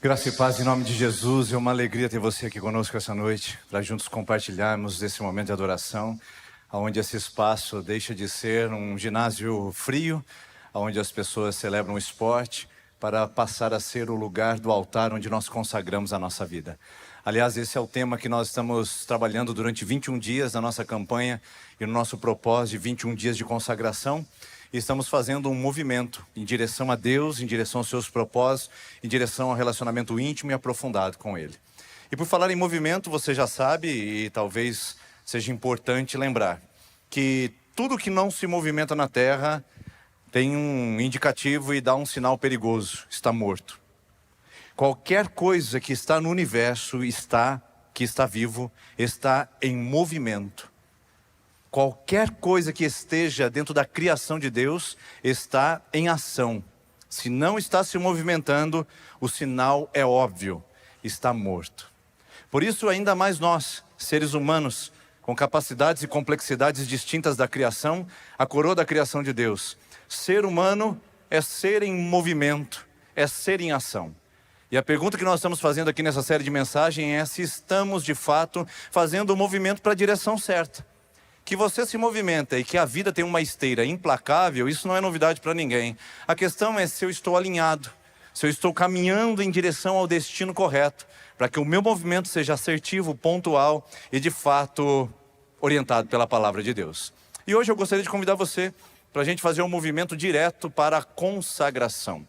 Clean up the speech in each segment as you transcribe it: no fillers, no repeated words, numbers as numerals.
Graça e paz em nome de Jesus. É uma alegria ter você aqui conosco essa noite, para juntos compartilharmos desse momento de adoração, onde esse espaço deixa de ser um ginásio frio, onde as pessoas celebram o esporte, para passar a ser o lugar do altar onde nós consagramos a nossa vida. Aliás, esse é o tema que nós estamos trabalhando durante 21 dias na nossa campanha e no nosso propósito de 21 dias de consagração. E estamos fazendo um movimento em direção a Deus, em direção aos seus propósitos, em direção ao relacionamento íntimo e aprofundado com Ele. E por falar em movimento, você já sabe, e talvez seja importante lembrar, que tudo que não se movimenta na terra tem um indicativo e dá um sinal perigoso: está morto. Qualquer coisa que está no universo, que está vivo, está em movimento. Qualquer coisa que esteja dentro da criação de Deus está em ação. Se não está se movimentando, o sinal é óbvio: está morto. Por isso, ainda mais nós, seres humanos, com capacidades e complexidades distintas da criação, a coroa da criação de Deus. Ser humano é ser em movimento, é ser em ação. E a pergunta que nós estamos fazendo aqui nessa série de mensagens é se estamos de fato fazendo o movimento para a direção certa. Que você se movimenta e que a vida tem uma esteira implacável, isso não é novidade para ninguém. A questão é se eu estou alinhado, se eu estou caminhando em direção ao destino correto, para que o meu movimento seja assertivo, pontual e de fato orientado pela palavra de Deus. E hoje eu gostaria de convidar você para a gente fazer um movimento direto para a consagração.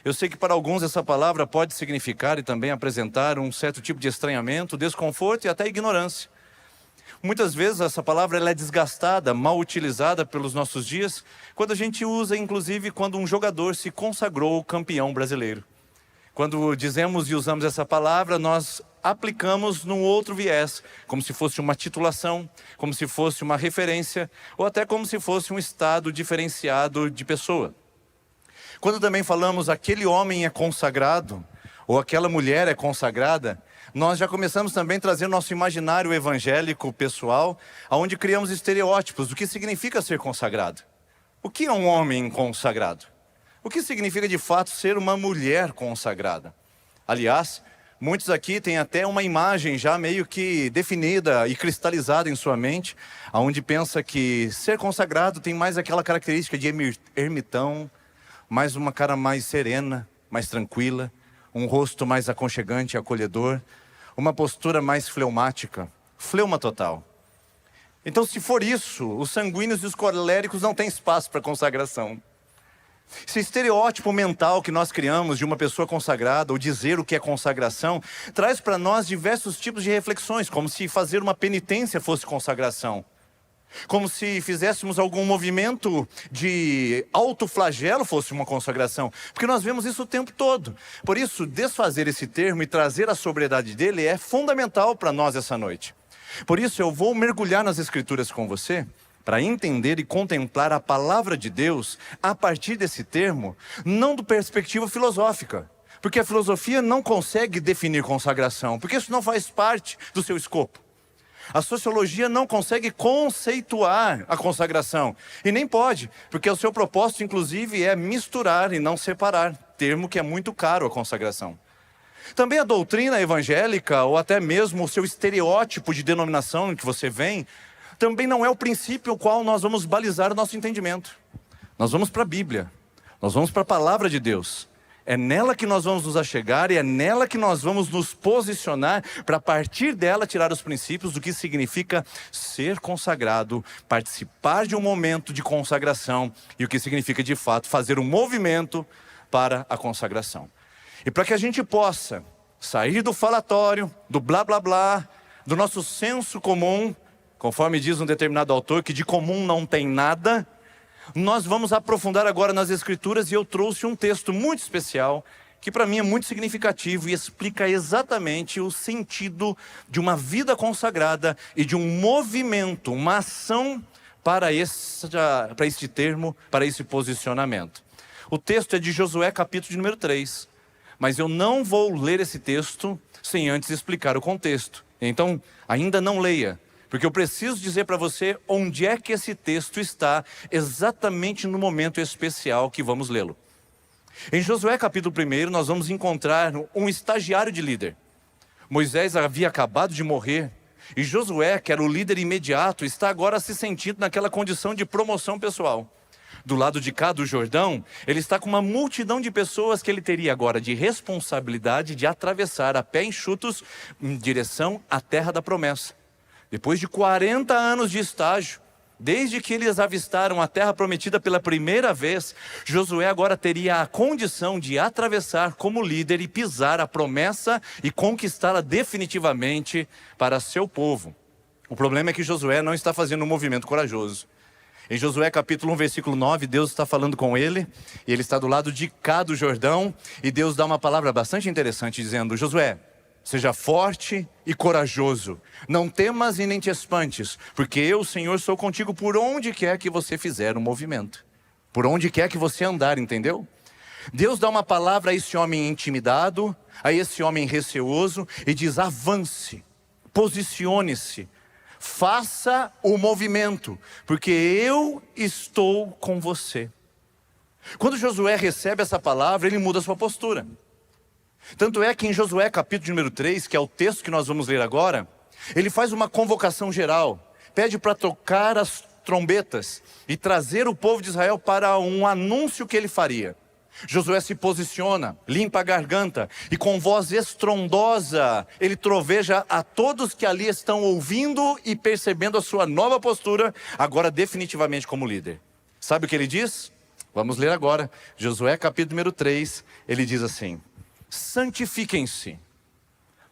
Eu sei que para alguns essa palavra pode significar e também apresentar um certo tipo de estranhamento, desconforto e até ignorância. Muitas vezes essa palavra ela é desgastada, mal utilizada pelos nossos dias, quando a gente usa, inclusive, quando um jogador se consagrou campeão brasileiro. Quando dizemos e usamos essa palavra, nós aplicamos num outro viés, como se fosse uma titulação, como se fosse uma referência, ou até como se fosse um estado diferenciado de pessoa. Quando também falamos aquele homem é consagrado, ou aquela mulher é consagrada, nós já começamos também a trazer nosso imaginário evangélico pessoal, onde criamos estereótipos do que significa ser consagrado. O que é um homem consagrado? O que significa de fato ser uma mulher consagrada? Aliás, muitos aqui têm até uma imagem já meio que definida e cristalizada em sua mente, onde pensa que ser consagrado tem mais aquela característica de ermitão, mais uma cara mais serena, mais tranquila, um rosto mais aconchegante e acolhedor, uma postura mais fleumática, fleuma total. Então, se for isso, os sanguíneos e os coléricos não têm espaço para consagração. Esse estereótipo mental que nós criamos de uma pessoa consagrada, ou dizer o que é consagração, traz para nós diversos tipos de reflexões, como se fazer uma penitência fosse consagração. Como se fizéssemos algum movimento de autoflagelo fosse uma consagração. Porque nós vemos isso o tempo todo. Por isso, desfazer esse termo e trazer a sobriedade dele é fundamental para nós essa noite. Por isso, eu vou mergulhar nas Escrituras com você, para entender e contemplar a palavra de Deus a partir desse termo, não do perspectiva filosófica. Porque a filosofia não consegue definir consagração, porque isso não faz parte do seu escopo. A sociologia não consegue conceituar a consagração. E nem pode, porque o seu propósito, inclusive, é misturar e não separar. Termo que é muito caro a consagração. Também a doutrina evangélica, ou até mesmo o seu estereótipo de denominação em que você vem, também não é o princípio ao qual nós vamos balizar o nosso entendimento. Nós vamos para a Bíblia. Nós vamos para a palavra de Deus. É nela que nós vamos nos achegar e é nela que nós vamos nos posicionar para, a partir dela, tirar os princípios do que significa ser consagrado, participar de um momento de consagração e o que significa, de fato, fazer um movimento para a consagração. E para que a gente possa sair do falatório, do blá blá blá, do nosso senso comum, conforme diz um determinado autor, que de comum não tem nada, nós vamos aprofundar agora nas Escrituras e eu trouxe um texto muito especial que para mim é muito significativo e explica exatamente o sentido de uma vida consagrada e de um movimento, uma ação para este termo, para esse posicionamento. O texto é de Josué, capítulo de número 3, mas eu não vou ler esse texto sem antes explicar o contexto. Então, ainda não leia, porque eu preciso dizer para você onde é que esse texto está exatamente no momento especial que vamos lê-lo. Em Josué capítulo 1, nós vamos encontrar um estagiário de líder. Moisés havia acabado de morrer, e Josué, que era o líder imediato, está agora se sentindo naquela condição de promoção pessoal. Do lado de cá do Jordão, ele está com uma multidão de pessoas que ele teria agora de responsabilidade de atravessar a pé enxutos em direção à terra da promessa. Depois de 40 anos de estágio, desde que eles avistaram a terra prometida pela primeira vez, Josué agora teria a condição de atravessar como líder e pisar a promessa e conquistá-la definitivamente para seu povo. O problema é que Josué não está fazendo um movimento corajoso. Em Josué capítulo 1, versículo 9, Deus está falando com ele, e ele está do lado de cá do Jordão, e Deus dá uma palavra bastante interessante, dizendo: Josué, seja forte e corajoso, não temas e nem te espantes, porque eu, Senhor, sou contigo por onde quer que você fizer um movimento, por onde quer que você andar, entendeu? Deus dá uma palavra a esse homem intimidado, a esse homem receoso, e diz: avance, posicione-se, faça o movimento, porque eu estou com você. Quando Josué recebe essa palavra, ele muda a sua postura. Tanto é que em Josué capítulo número 3, que é o texto que nós vamos ler agora, ele faz uma convocação geral, pede para tocar as trombetas e trazer o povo de Israel para um anúncio que ele faria. Josué se posiciona, limpa a garganta e com voz estrondosa ele troveja a todos que ali estão ouvindo e percebendo a sua nova postura, agora definitivamente como líder. Sabe o que ele diz? Vamos ler agora, Josué capítulo número 3, ele diz assim: santifiquem-se,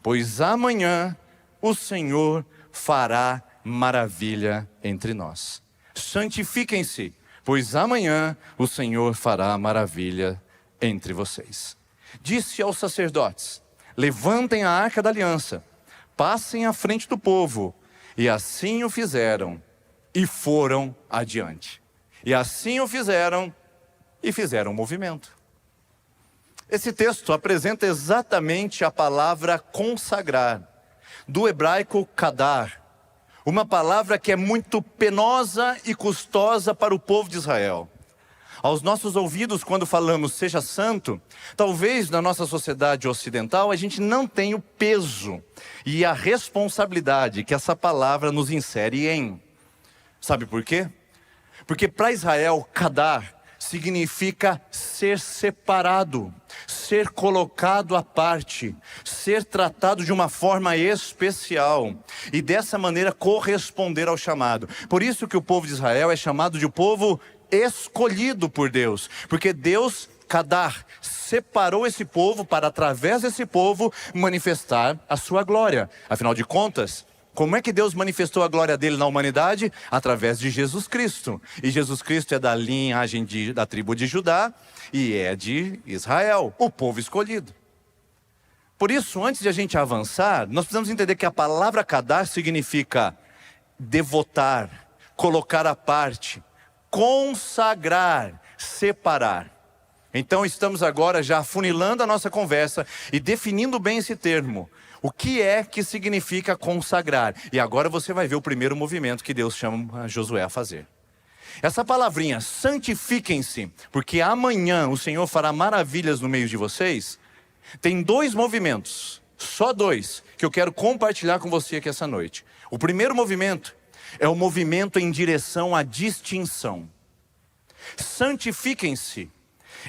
pois amanhã o Senhor fará maravilha entre nós. Santifiquem-se, pois amanhã o Senhor fará maravilha entre vocês. Disse aos sacerdotes: levantem a arca da aliança, passem à frente do povo. E assim o fizeram, e foram adiante. E assim o fizeram, e fizeram movimento. Esse texto apresenta exatamente a palavra consagrar, do hebraico kadar, uma palavra que é muito penosa e custosa para o povo de Israel. Aos nossos ouvidos, quando falamos seja santo, talvez na nossa sociedade ocidental a gente não tenha o peso e a responsabilidade que essa palavra nos insere em. Sabe por quê? Porque para Israel, kadar significa ser separado, ser colocado à parte, ser tratado de uma forma especial e dessa maneira corresponder ao chamado. Por isso que o povo de Israel é chamado de povo escolhido por Deus, porque Deus, kadar, separou esse povo para através desse povo manifestar a sua glória. Afinal de contas, como é que Deus manifestou a glória dele na humanidade? Através de Jesus Cristo. E Jesus Cristo é da linhagem da tribo de Judá e é de Israel, o povo escolhido. Por isso, antes de a gente avançar, nós precisamos entender que a palavra kadar significa devotar, colocar à parte, consagrar, separar. Então estamos agora já afunilando a nossa conversa e definindo bem esse termo. O que é que significa consagrar? E agora você vai ver o primeiro movimento que Deus chama Josué a fazer. Essa palavrinha, santifiquem-se, porque amanhã o Senhor fará maravilhas no meio de vocês, tem dois movimentos, só dois, que eu quero compartilhar com você aqui essa noite. O primeiro movimento é o movimento em direção à distinção. Santifiquem-se.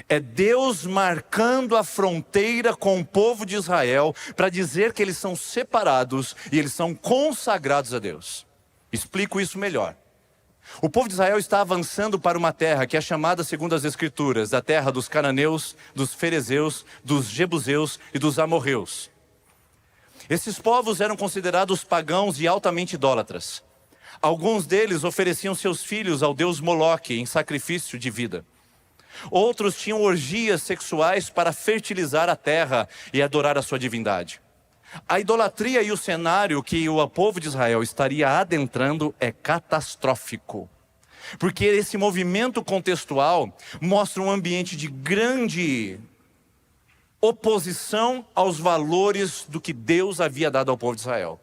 É Deus marcando a fronteira com o povo de Israel para dizer que eles são separados e eles são consagrados a Deus. Explico isso melhor. O povo de Israel está avançando para uma terra que é chamada, segundo as Escrituras, a terra dos cananeus, dos ferezeus, dos jebuseus e dos amorreus. Esses povos eram considerados pagãos e altamente idólatras. Alguns deles ofereciam seus filhos ao deus Moloque em sacrifício de vida. Outros tinham orgias sexuais para fertilizar a terra e adorar a sua divindade. A idolatria e o cenário que o povo de Israel estaria adentrando é catastrófico. Porque esse movimento contextual mostra um ambiente de grande oposição aos valores do que Deus havia dado ao povo de Israel.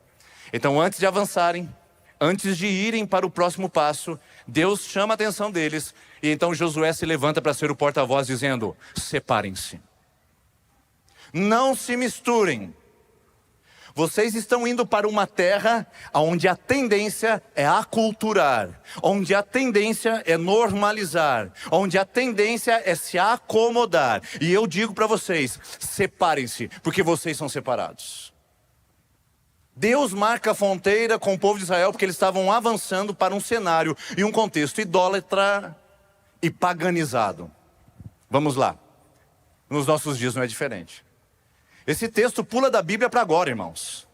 Então, antes de avançarem, Antes de irem para o próximo passo, Deus chama a atenção deles. E então Josué se levanta para ser o porta-voz dizendo: separem-se. Não se misturem. Vocês estão indo para uma terra onde a tendência é aculturar, onde a tendência é normalizar, onde a tendência é se acomodar. E eu digo para vocês, separem-se, porque vocês são separados. Deus marca a fronteira com o povo de Israel porque eles estavam avançando para um cenário e um contexto idólatra e paganizado. Vamos lá. Nos nossos dias não é diferente. Esse texto pula da Bíblia para agora, irmãos.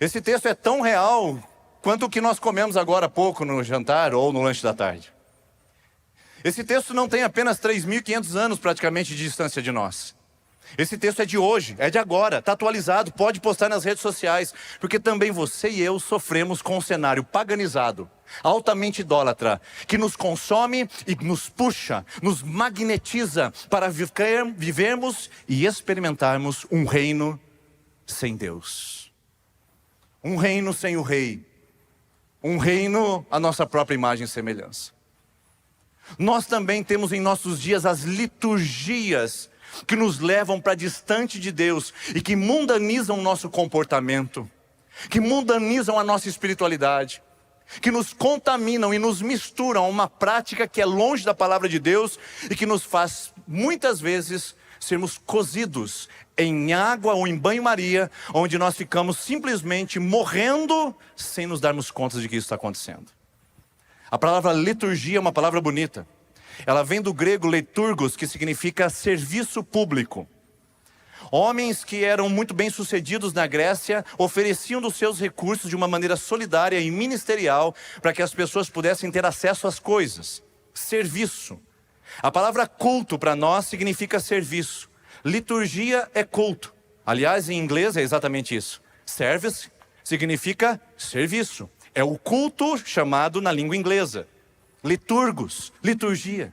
Esse texto é tão real quanto o que nós comemos agora há pouco no jantar ou no lanche da tarde. Esse texto não tem apenas 3.500 anos praticamente de distância de nós. Esse texto é de hoje, é de agora, está atualizado, pode postar nas redes sociais, porque também você e eu sofremos com um cenário paganizado, altamente idólatra, que nos consome e nos puxa, nos magnetiza para vivermos e experimentarmos um reino sem Deus. Um reino sem o rei. Um reino à nossa própria imagem e semelhança. Nós também temos em nossos dias as liturgias que nos levam para distante de Deus e que mundanizam o nosso comportamento, que mundanizam a nossa espiritualidade, que nos contaminam e nos misturam a uma prática que é longe da palavra de Deus e que nos faz muitas vezes sermos cozidos em água ou em banho-maria, onde nós ficamos simplesmente morrendo sem nos darmos conta de que isso está acontecendo. A palavra liturgia é uma palavra bonita. Ela vem do grego liturgos, que significa serviço público. Homens que eram muito bem sucedidos na Grécia ofereciam dos seus recursos de uma maneira solidária e ministerial para que as pessoas pudessem ter acesso às coisas. Serviço. A palavra culto para nós significa serviço. Liturgia é culto. Aliás, em inglês é exatamente isso. Service significa serviço. É o culto chamado na língua inglesa. Liturgos, liturgia.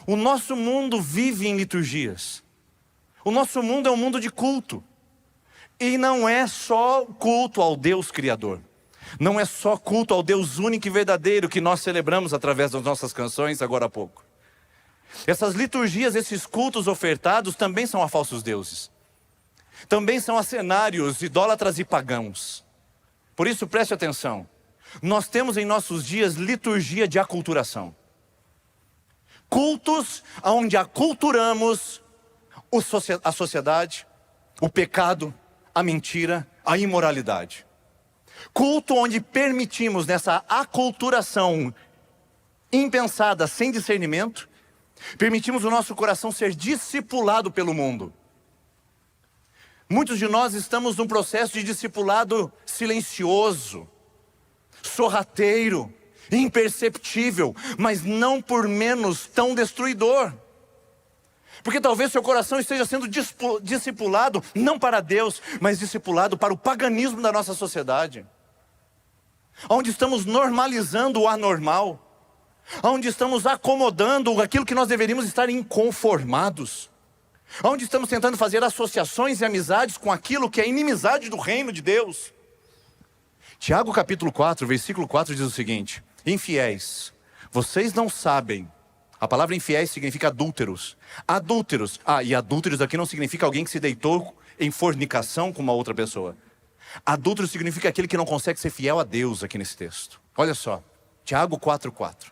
O nosso mundo vive em liturgias. O nosso mundo é um mundo de culto. E não é só culto ao Deus Criador. Não é só culto ao Deus único e verdadeiro que nós celebramos através das nossas canções agora há pouco. Essas liturgias, esses cultos ofertados também são a falsos deuses. Também são a cenários idólatras e pagãos. Por isso preste atenção. Nós temos em nossos dias liturgia de aculturação. Cultos onde aculturamos a sociedade, o pecado, a mentira, a imoralidade. Culto onde permitimos nessa aculturação impensada, sem discernimento, permitimos o nosso coração ser discipulado pelo mundo. Muitos de nós estamos num processo de discipulado silencioso, sorrateiro, imperceptível, mas não por menos tão destruidor. Porque talvez seu coração esteja sendo discipulado, não para Deus, mas discipulado para o paganismo da nossa sociedade. Onde estamos normalizando o anormal. Onde estamos acomodando aquilo que nós deveríamos estar inconformados. Onde estamos tentando fazer associações e amizades com aquilo que é inimizade do reino de Deus. Tiago capítulo 4, versículo 4 diz o seguinte: infiéis, vocês não sabem. A palavra infiéis significa adúlteros. Adúlteros. E adúlteros aqui não significa alguém que se deitou em fornicação com uma outra pessoa. Adúltero significa aquele que não consegue ser fiel a Deus aqui nesse texto. Olha só, Tiago 4:4.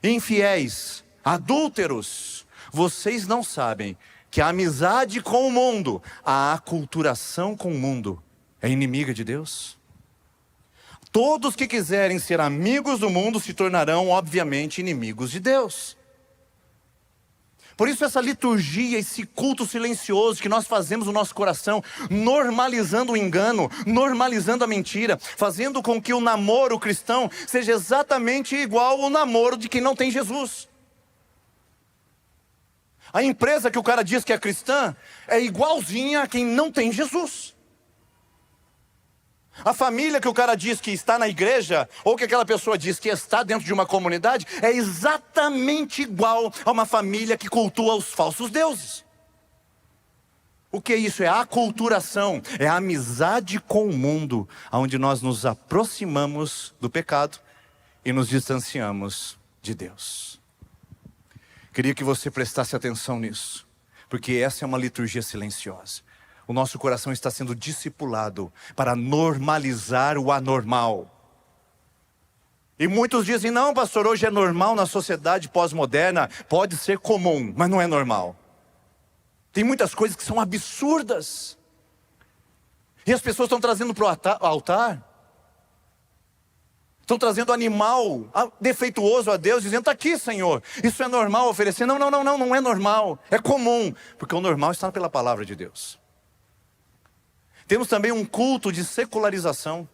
Infiéis, adúlteros, vocês não sabem que a amizade com o mundo, a aculturação com o mundo, é inimiga de Deus? Todos que quiserem ser amigos do mundo se tornarão, obviamente, inimigos de Deus. Por isso essa liturgia, esse culto silencioso que nós fazemos no nosso coração, normalizando o engano, normalizando a mentira, fazendo com que o namoro cristão seja exatamente igual ao namoro de quem não tem Jesus. A empresa que o cara diz que é cristã é igualzinha a quem não tem Jesus. A família que o cara diz que está na igreja, ou que aquela pessoa diz que está dentro de uma comunidade, é exatamente igual a uma família que cultua os falsos deuses. O que é isso? É a aculturação, é a amizade com o mundo, onde nós nos aproximamos do pecado e nos distanciamos de Deus. Queria que você prestasse atenção nisso, porque essa é uma liturgia silenciosa. O nosso coração está sendo discipulado para normalizar o anormal. E muitos dizem, não pastor, hoje é normal na sociedade pós-moderna, pode ser comum, mas não é normal. Tem muitas coisas que são absurdas. E as pessoas estão trazendo para o altar. Estão trazendo animal defeituoso a Deus, dizendo, está aqui Senhor, isso é normal oferecer. Não, não é normal, é comum. Porque o normal está pela palavra de Deus. Temos também um culto de secularização.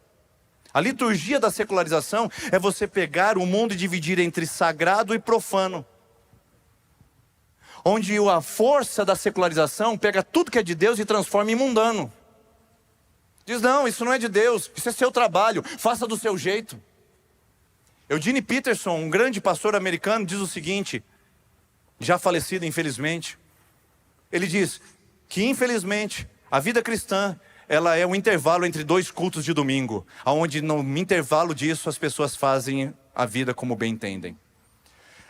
A liturgia da secularização é você pegar o mundo e dividir entre sagrado e profano. Onde a força da secularização pega tudo que é de Deus e transforma em mundano. Diz, não, isso não é de Deus, isso é seu trabalho, faça do seu jeito. Eugene Peterson, um grande pastor americano, diz o seguinte, já falecido infelizmente. Ele diz que infelizmente a vida cristã, ela é um intervalo entre dois cultos de domingo, onde no intervalo disso as pessoas fazem a vida como bem entendem.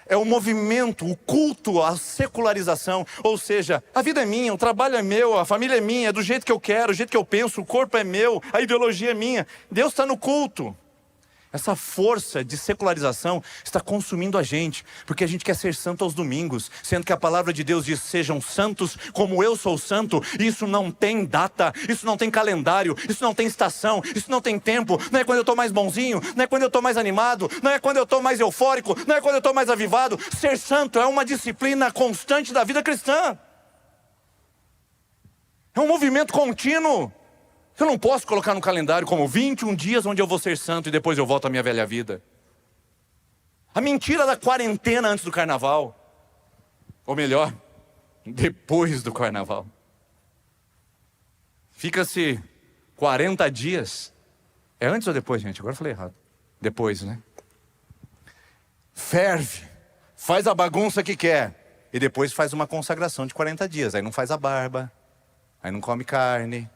É o movimento, o culto, a secularização, ou seja, a vida é minha, o trabalho é meu, a família é minha, é do jeito que eu quero, do jeito que eu penso, o corpo é meu, a ideologia é minha. Deus está no culto. Essa força de secularização está consumindo a gente, porque a gente quer ser santo aos domingos, sendo que a palavra de Deus diz, sejam santos como eu sou santo. Isso não tem data, isso não tem calendário, isso não tem estação, isso não tem tempo. Não é quando eu estou mais bonzinho, não é quando eu estou mais animado, não é quando eu estou mais eufórico, não é quando eu estou mais avivado. Ser santo é uma disciplina constante da vida cristã. É um movimento contínuo. Eu não posso colocar no calendário como 21 dias onde eu vou ser santo e depois eu volto à minha velha vida. A mentira da quarentena antes do carnaval. Ou melhor, depois do carnaval. Fica-se 40 dias. É antes ou depois, gente? Agora eu falei errado. Depois, né? Ferve. Faz a bagunça que quer. E depois faz uma consagração de 40 dias. Aí não faz a barba. Aí não come carne.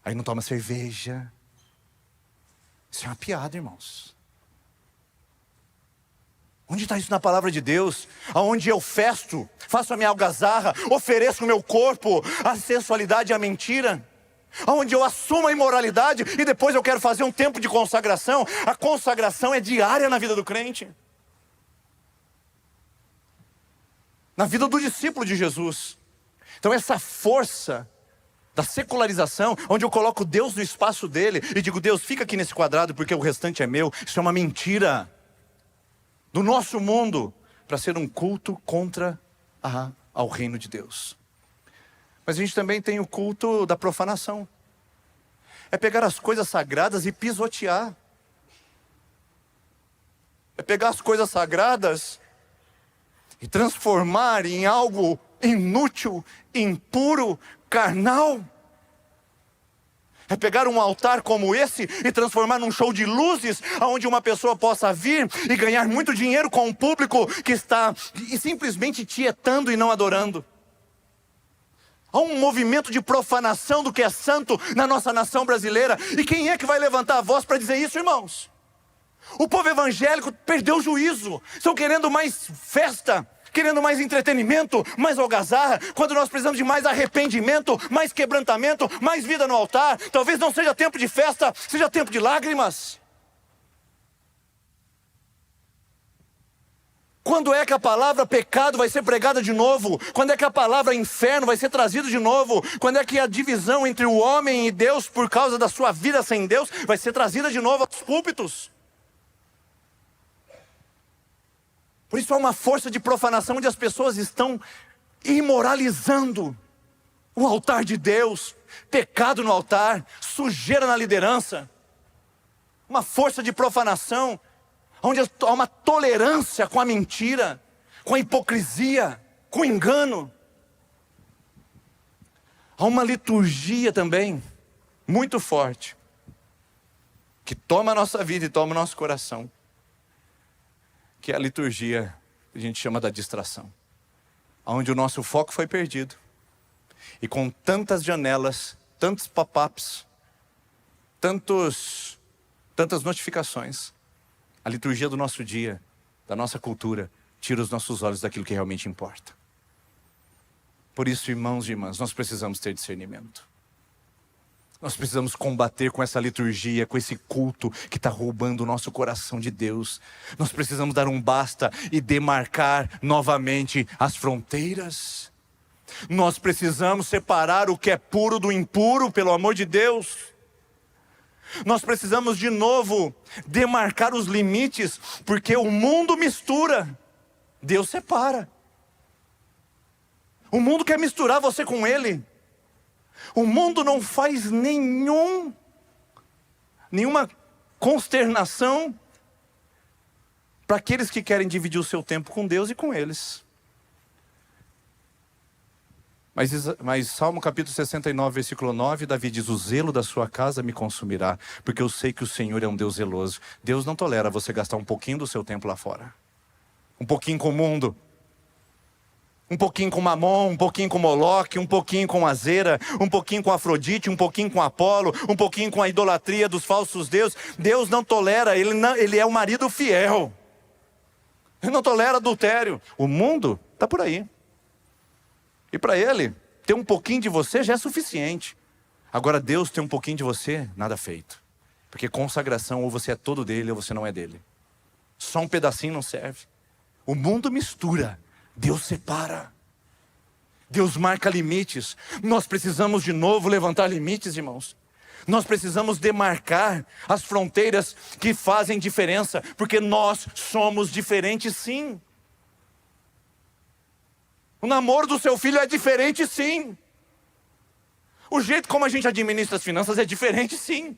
Aí não toma cerveja. Isso é uma piada, irmãos. Onde está isso na palavra de Deus? Aonde eu festo, faço a minha algazarra, ofereço o meu corpo, a sensualidade e a mentira? Aonde eu assumo a imoralidade e depois eu quero fazer um tempo de consagração? A consagração é diária na vida do crente. Na vida do discípulo de Jesus. Então essa força da secularização, onde eu coloco Deus no espaço dele e digo, Deus, fica aqui nesse quadrado porque o restante é meu. Isso é uma mentira do nosso mundo para ser um culto contra ao reino de Deus. Mas a gente também tem o culto da profanação. É pegar as coisas sagradas e pisotear. É pegar as coisas sagradas e transformar em algo inútil, impuro, carnal. É pegar um altar como esse e transformar num show de luzes, onde uma pessoa possa vir e ganhar muito dinheiro com um público que está simplesmente tietando e não adorando. Há um movimento de profanação do que é santo na nossa nação brasileira. E quem é que vai levantar a voz para dizer isso, irmãos? O povo evangélico perdeu o juízo. Estão querendo mais festa, querendo mais entretenimento, mais algazarra, quando nós precisamos de mais arrependimento, mais quebrantamento, mais vida no altar. Talvez não seja tempo de festa, seja tempo de lágrimas. Quando é que a palavra pecado vai ser pregada de novo? Quando é que a palavra inferno vai ser trazida de novo? Quando é que a divisão entre o homem e Deus, por causa da sua vida sem Deus, vai ser trazida de novo aos púlpitos? Por isso há uma força de profanação onde as pessoas estão imoralizando o altar de Deus, pecado no altar, sujeira na liderança. Uma força de profanação onde há uma tolerância com a mentira, com a hipocrisia, com o engano. Há uma liturgia também muito forte que toma a nossa vida e toma o nosso coração, que é a liturgia que a gente chama da distração, onde o nosso foco foi perdido E com tantas janelas, tantos pop-ups, tantas notificações, a liturgia do nosso dia, da nossa cultura, tira os nossos olhos daquilo que realmente importa. Por isso, irmãos e irmãs, nós precisamos ter discernimento. Nós precisamos combater com essa liturgia, com esse culto que está roubando o nosso coração de Deus. Nós precisamos dar um basta e demarcar novamente as fronteiras. Nós precisamos separar o que é puro do impuro, pelo amor de Deus. Nós precisamos de novo demarcar os limites, porque o mundo mistura, Deus separa. O mundo quer misturar você com Ele. O mundo não faz nenhuma consternação para aqueles que querem dividir o seu tempo com Deus e com eles. Mas Salmo capítulo 69, versículo 9, Davi diz: o zelo da sua casa me consumirá, porque eu sei que o Senhor é um Deus zeloso. Deus não tolera você gastar um pouquinho do seu tempo lá fora. Um pouquinho com o mundo. Um pouquinho com Mamon, um pouquinho com Moloque, um pouquinho com Azera, um pouquinho com Afrodite, um pouquinho com Apolo, um pouquinho com a idolatria dos falsos deuses. Deus não tolera, Ele é um marido fiel. Ele não tolera adultério. O mundo está por aí. E para Ele, ter um pouquinho de você já é suficiente. Agora Deus tem um pouquinho de você, nada feito. Porque consagração, ou você é todo dele, ou você não é dele. Só um pedacinho não serve. O mundo mistura. Deus separa. Deus marca limites. Nós precisamos de novo levantar limites, irmãos. Nós precisamos demarcar as fronteiras que fazem diferença, porque nós somos diferentes, sim. O namoro do seu filho é diferente, sim. O jeito como a gente administra as finanças é diferente, sim.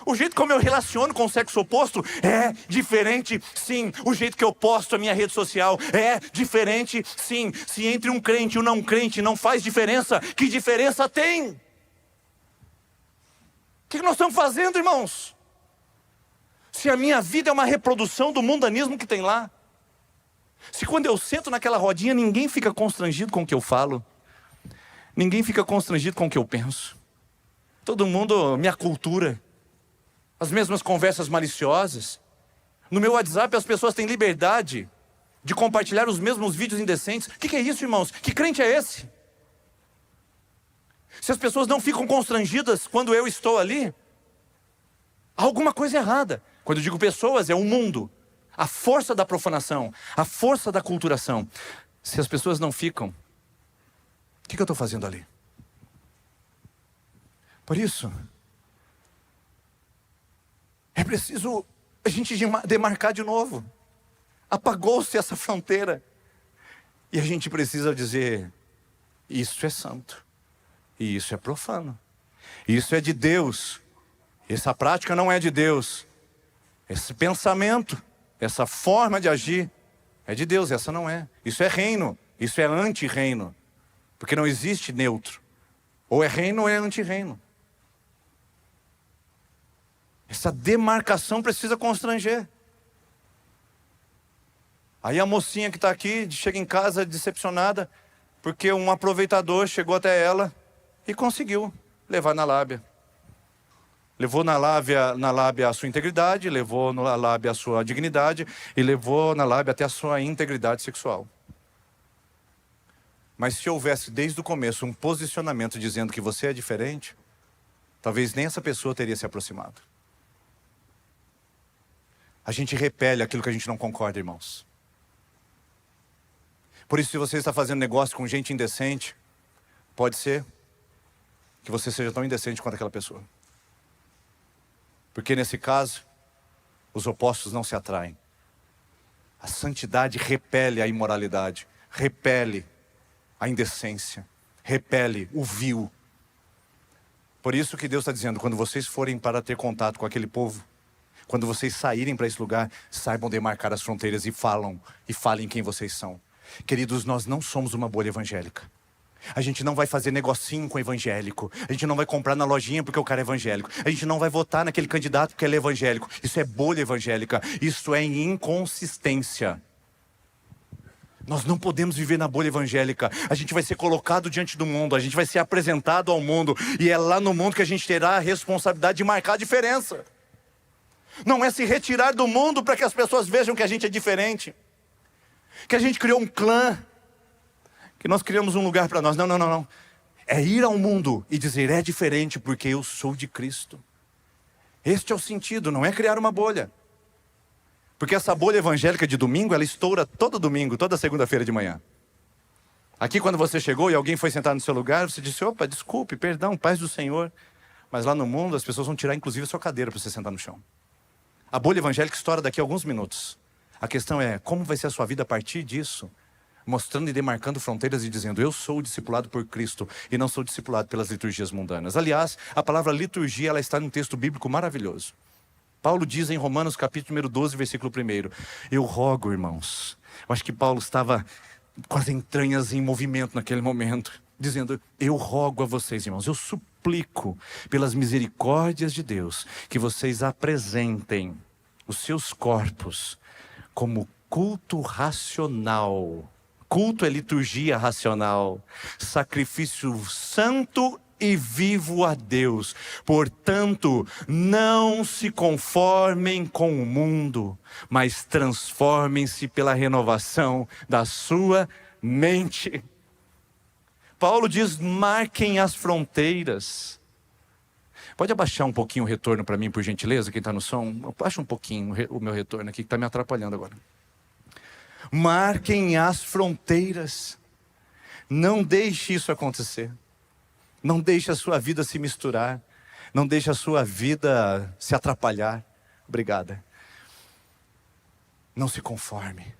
O jeito como eu relaciono com o sexo oposto é diferente, sim. O jeito que eu posto a minha rede social é diferente, sim. Se entre um crente e um não crente não faz diferença, que diferença tem? O que nós estamos fazendo, irmãos? Se a minha vida é uma reprodução do mundanismo que tem lá. Se quando eu sento naquela rodinha ninguém fica constrangido com o que eu falo. Ninguém fica constrangido com o que eu penso. Todo mundo me acultura. As mesmas conversas maliciosas. No meu WhatsApp as pessoas têm liberdade de compartilhar os mesmos vídeos indecentes. O que é isso, irmãos? Que crente é esse? Se as pessoas não ficam constrangidas quando eu estou ali, há alguma coisa errada. Quando eu digo pessoas, é o mundo. A força da profanação, a força da aculturação. Se as pessoas não ficam, o que eu estou fazendo ali? Por isso, é preciso a gente demarcar de novo. Apagou-se essa fronteira. E a gente precisa dizer: isso é santo. E isso é profano. Isso é de Deus. Essa prática não é de Deus. Esse pensamento, essa forma de agir é de Deus, essa não é. Isso é reino, isso é anti-reino. Porque não existe neutro. Ou é reino ou é anti-reino. Essa demarcação precisa constranger. Aí a mocinha que está aqui, chega em casa decepcionada, porque um aproveitador chegou até ela e conseguiu levar na lábia. Levou na lábia a sua integridade, levou na lábia a sua dignidade e levou na lábia até a sua integridade sexual. Mas se houvesse desde o começo um posicionamento dizendo que você é diferente, talvez nem essa pessoa teria se aproximado. A gente repele aquilo que a gente não concorda, irmãos. Por isso, se você está fazendo negócio com gente indecente, pode ser que você seja tão indecente quanto aquela pessoa. Porque nesse caso, os opostos não se atraem. A santidade repele a imoralidade, repele a indecência, repele o vil. Por isso que Deus está dizendo: quando vocês forem para ter contato com aquele povo, quando vocês saírem para esse lugar, saibam demarcar as fronteiras e falem quem vocês são. Queridos, nós não somos uma bolha evangélica. A gente não vai fazer negocinho com evangélico. A gente não vai comprar na lojinha porque o cara é evangélico. A gente não vai votar naquele candidato porque ele é evangélico. Isso é bolha evangélica. Isso é inconsistência. Nós não podemos viver na bolha evangélica. A gente vai ser colocado diante do mundo, a gente vai ser apresentado ao mundo, e é lá no mundo que a gente terá a responsabilidade de marcar a diferença. Não é se retirar do mundo para que as pessoas vejam que a gente é diferente, que a gente criou um clã, que nós criamos um lugar para nós. Não. É ir ao mundo e dizer: é diferente porque eu sou de Cristo. Este é o sentido, não é criar uma bolha. Porque essa bolha evangélica de domingo, ela estoura todo domingo, toda segunda-feira de manhã. Aqui quando você chegou e alguém foi sentar no seu lugar, você disse: opa, desculpe, perdão, paz do Senhor. Mas lá no mundo as pessoas vão tirar inclusive a sua cadeira para você sentar no chão. A bolha evangélica estoura daqui a alguns minutos. A questão é, como vai ser a sua vida a partir disso? Mostrando e demarcando fronteiras e dizendo: eu sou discipulado por Cristo e não sou discipulado pelas liturgias mundanas. Aliás, a palavra liturgia, ela está num texto bíblico maravilhoso. Paulo diz em Romanos capítulo número 12, versículo 1: eu rogo, irmãos. Eu acho que Paulo estava com as entranhas em movimento naquele momento, dizendo: eu rogo a vocês, irmãos, eu suplico pelas misericórdias de Deus, que vocês apresentem os seus corpos como culto racional. Culto é liturgia racional, sacrifício santo e vivo a Deus. Portanto, não se conformem com o mundo, mas transformem-se pela renovação da sua mente. Paulo diz: marquem as fronteiras. Pode abaixar um pouquinho o retorno para mim, por gentileza, quem está no som? Abaixa um pouquinho o meu retorno aqui, que está me atrapalhando agora. Marquem as fronteiras. Não deixe isso acontecer. Não deixe a sua vida se misturar. Não deixe a sua vida se atrapalhar. Obrigada. Não se conforme.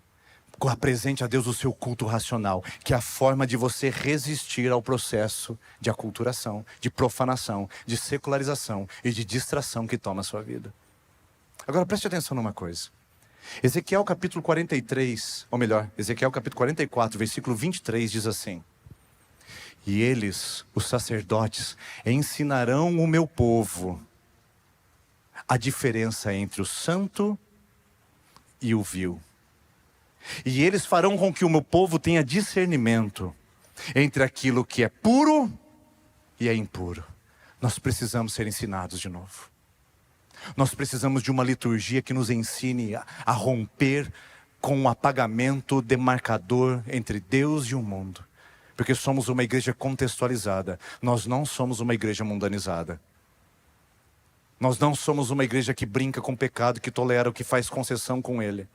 Apresente a Deus o seu culto racional, que é a forma de você resistir ao processo de aculturação, de profanação, de secularização e de distração que toma a sua vida. Agora preste atenção numa coisa. Ezequiel capítulo 43, ou melhor, Ezequiel capítulo 44, versículo 23 diz assim: e eles, os sacerdotes, ensinarão o meu povo a diferença entre o santo e o vil. E eles farão com que o meu povo tenha discernimento entre aquilo que é puro e é impuro. Nós precisamos ser ensinados de novo. Nós precisamos de uma liturgia que nos ensine a romper com o apagamento demarcador entre Deus e o mundo. Porque somos uma igreja contextualizada. Nós não somos uma igreja mundanizada. Nós não somos uma igreja que brinca com o pecado, que tolera o que faz concessão com ele.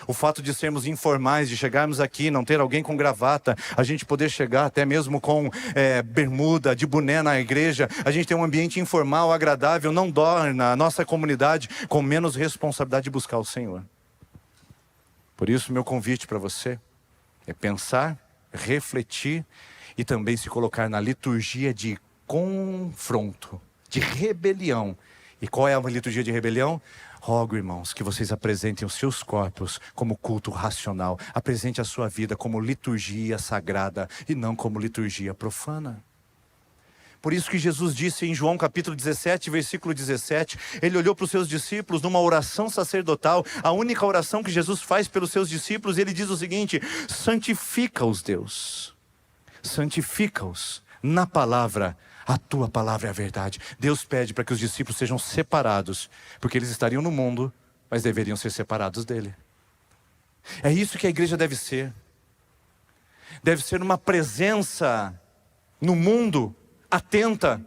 O fato de sermos informais, de chegarmos aqui, não ter alguém com gravata, a gente poder chegar até mesmo com bermuda, de boné na igreja, a gente ter um ambiente informal, agradável, não torna a nossa comunidade com menos responsabilidade de buscar o Senhor. Por isso, meu convite para você é pensar, refletir e também se colocar na liturgia de confronto, de rebelião. E qual é a liturgia de rebelião? Rogo, irmãos, que vocês apresentem os seus corpos como culto racional. Apresente a sua vida como liturgia sagrada e não como liturgia profana. Por isso que Jesus disse em João capítulo 17, versículo 17, ele olhou para os seus discípulos numa oração sacerdotal, a única oração que Jesus faz pelos seus discípulos, e ele diz o seguinte: santifica-os, Deus, santifica-os na palavra. A tua palavra é a verdade. Deus pede para que os discípulos sejam separados, porque eles estariam no mundo, mas deveriam ser separados dele. É isso que a igreja deve ser. Deve ser uma presença no mundo atenta,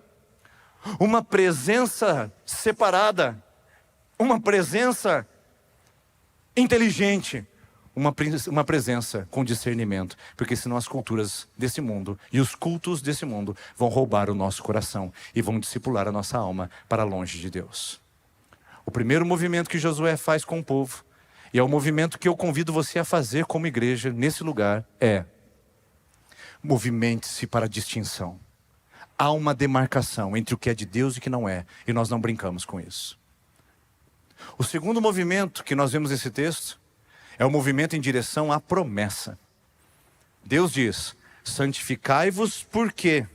uma presença separada, uma presença inteligente, uma presença com discernimento, porque senão as culturas desse mundo e os cultos desse mundo vão roubar o nosso coração e vão discipular a nossa alma para longe de Deus. O primeiro movimento que Josué faz com o povo, e é o movimento que eu convido você a fazer como igreja nesse lugar, é: movimente-se para a distinção. Há uma demarcação entre o que é de Deus e o que não é, e nós não brincamos com isso. O segundo movimento que nós vemos nesse texto é o movimento em direção à promessa. Deus diz: santificai-vos porque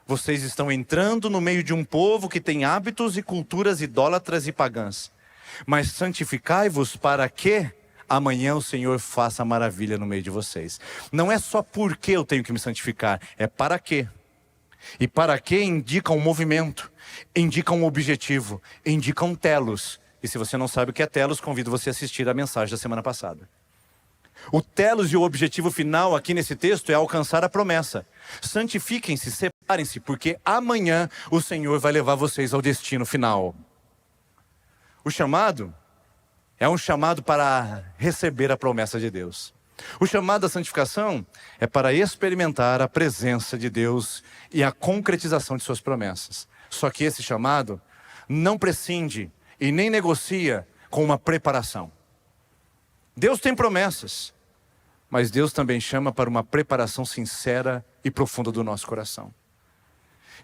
vocês estão entrando no meio de um povo que tem hábitos e culturas idólatras e pagãs. Mas santificai-vos para que amanhã o Senhor faça maravilha no meio de vocês. Não é só porque eu tenho que me santificar, é para quê. E para quê indica um movimento, indica um objetivo, indica um telos. E se você não sabe o que é telos, convido você a assistir a mensagem da semana passada. O telos e o objetivo final aqui nesse texto é alcançar a promessa. Santifiquem-se, separem-se, porque amanhã o Senhor vai levar vocês ao destino final. O chamado é um chamado para receber a promessa de Deus. O chamado da santificação é para experimentar a presença de Deus e a concretização de suas promessas. Só que esse chamado não prescinde e nem negocia com uma preparação. Deus tem promessas, mas Deus também chama para uma preparação sincera e profunda do nosso coração.